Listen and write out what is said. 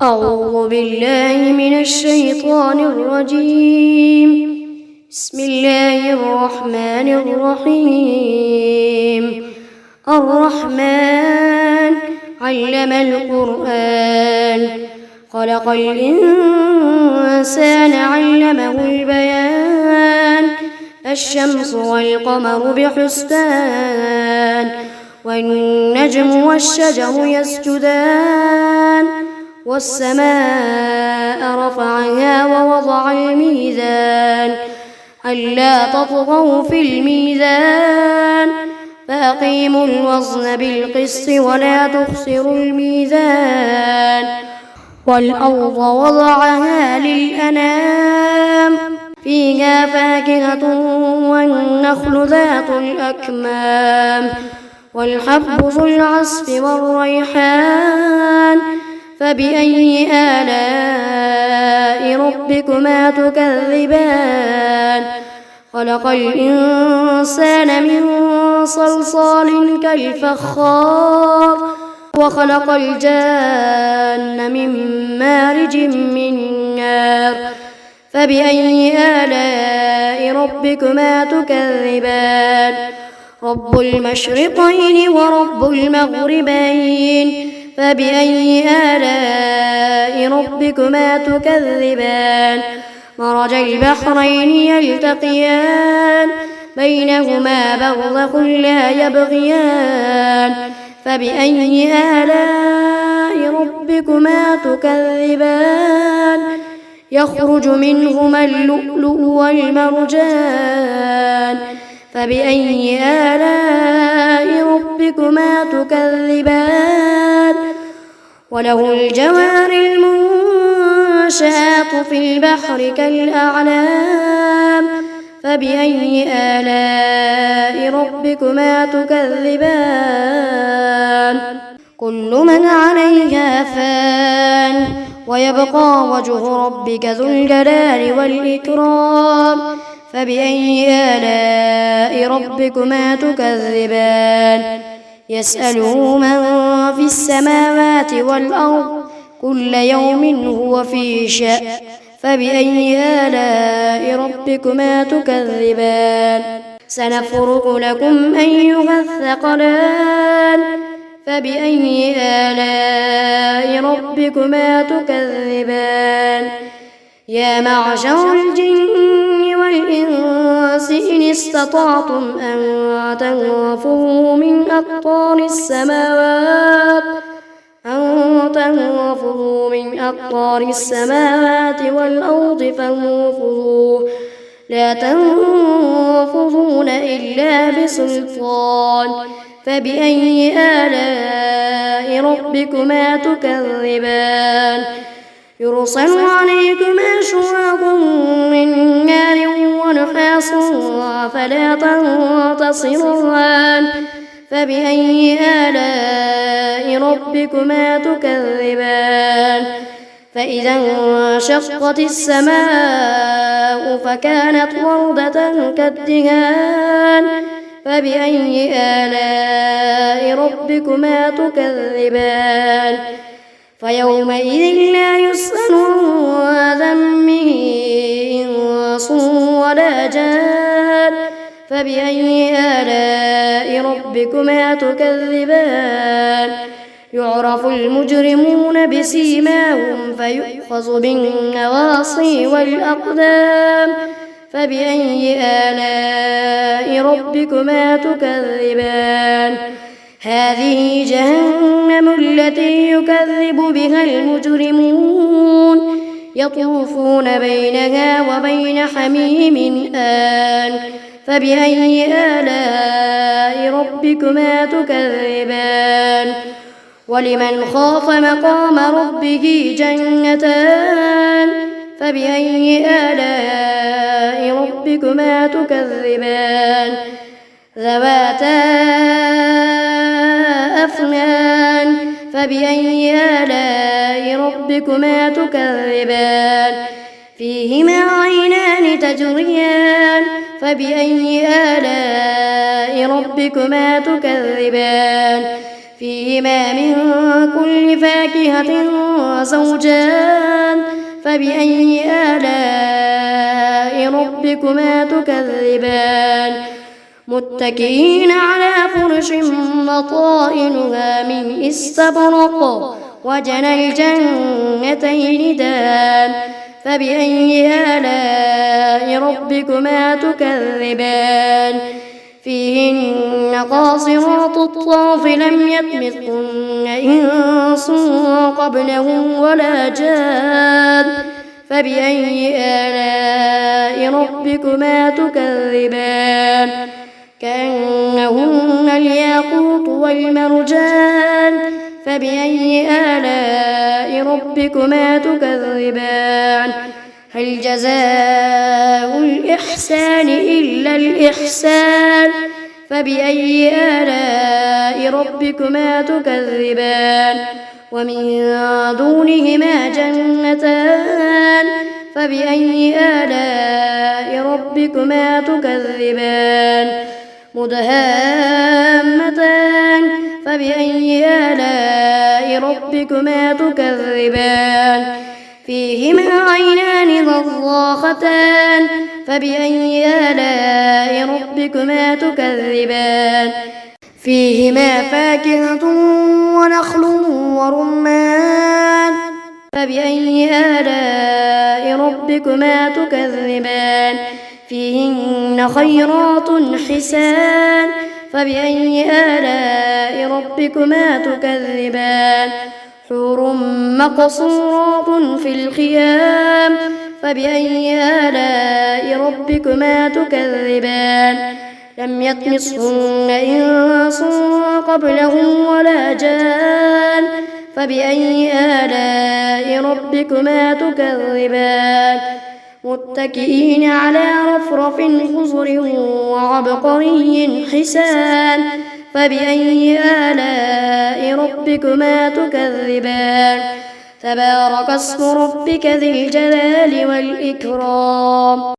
أعوذ بالله من الشيطان الرجيم. بسم الله الرحمن الرحيم. الرحمن علم القرآن، خلق الإنسان علمه البيان. الشمس والقمر بحسبان، والنجم والشجر يسجدان. والسماء رفعها ووضع الميزان، ألا تطغوا في الميزان، فأقيموا الوزن بالقسط ولا تخسروا الميزان. والأرض وضعها للأنام، فيها فاكهة والنخل ذات الأكمام، والحب ذو العصف والريحان. فبأي آلاء ربكما تكذبان؟ خلق الإنسان من صلصال كالفخار، وخلق الجان من مارج من نار. فبأي آلاء ربكما تكذبان؟ رب المشرقين ورب المغربين. فبأي آلاء ربكما تكذبان؟ مرج البحرين يلتقيان، بينهما برزخ لا يبغيان. فبأي آلاء ربكما تكذبان؟ يخرج منهما اللؤلؤ والمرجان. فبأي آلاء ربكما تكذبان؟ وله الجوار المنشآت في البحر كالأعلام. فبأي آلاء ربكما تكذبان؟ كل من عليها فان، ويبقى وجه ربك ذو الجلال والإكرام. فبأي آلاء ربكما تكذبان؟ يسأله من في السماوات والأرض، كل يوم هو في شأن. فبأي آلاء ربكما تكذبان؟ سنفرغ لكم أيها الثقلان. فبأي آلاء ربكما تكذبان؟ يا معشر الجن والإنس إن استطعتم أن تنفذوا من أقطار السماوات والأرض فانفذوا، لا تنفذون إلا بسلطان. فبأي آلاء ربكما تكذبان؟ يرسل عليكما شواظ من نار ونحاس فلا تنتصران. فبأي آلاء ربكما تكذبان؟ فإذا انشقت السماء فكانت وردة كالدهان. فبأي آلاء ربكما تكذبان؟ فيومئذ لا يسأل عن ذنبه إنس ولا جان. فبأي آلاء ربكما تكذبان؟ يعرف المجرمون بسيماهم فيؤخذ بالنواصي والأقدام. فبأي آلاء ربكما تكذبان؟ هذه جهنم التي يكذب بها المجرمون، يطوفون بينها وبين حميم آن. فبأي آلاء ربكما تكذبان؟ ولمن خاف مقام ربه جنتان. فبأي آلاء ربكما تكذبان؟ ذواتا أفنان. فبأي آلاء ربكما تكذبان؟ فيهما عينان تجريان. فبأي آلاء ربكما تكذبان؟ فيهما من كل فاكهة زوجان فبأي آلاء ربكما تكذبان متكئين على فرش بطائنها من استبرق وجنى الجنتين دان فبأي آلاء ربكما تكذبان فيهن قاصرات الطرف لم يطمثهن إنس قبلهم ولا جان فبأي آلاء ربكما تكذبان كأنهن الياقوت والمرجان فبأي آلاء ربكما تكذبان هل جزاء الإحسان إلا الإحسان فبأي آلاء ربكما تكذبان ومن دونهما جنتان فبأي آلاء ربكما تكذبان مدهامتان فبأي آلاء ربكما تكذبان فيهما عينان نضاختان فبأي آلاء ربكما تكذبان فيهما فاكهة ونخل ورمان فبأي آلاء ربكما تكذبان فيهن خيرات حسان فبأي آلاء ربكما تكذبان حور مقصورات في الخيام فبأي آلاء ربكما تكذبان لم يطمثهن إنس قبلهم ولا جان فبأي آلاء ربكما تكذبان متكئين على رفرف خضر وعبقري حسان فبأي آلاء ربكما تكذبان تبارك اسم ربك ذي الجلال والإكرام.